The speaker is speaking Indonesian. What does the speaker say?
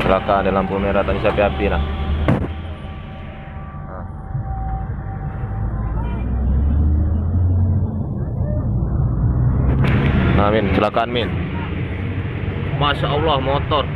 Kecelakaan di lampu merah tadi api-api nah. Nah, Min, kecelakaan Min. Masya Allah motor.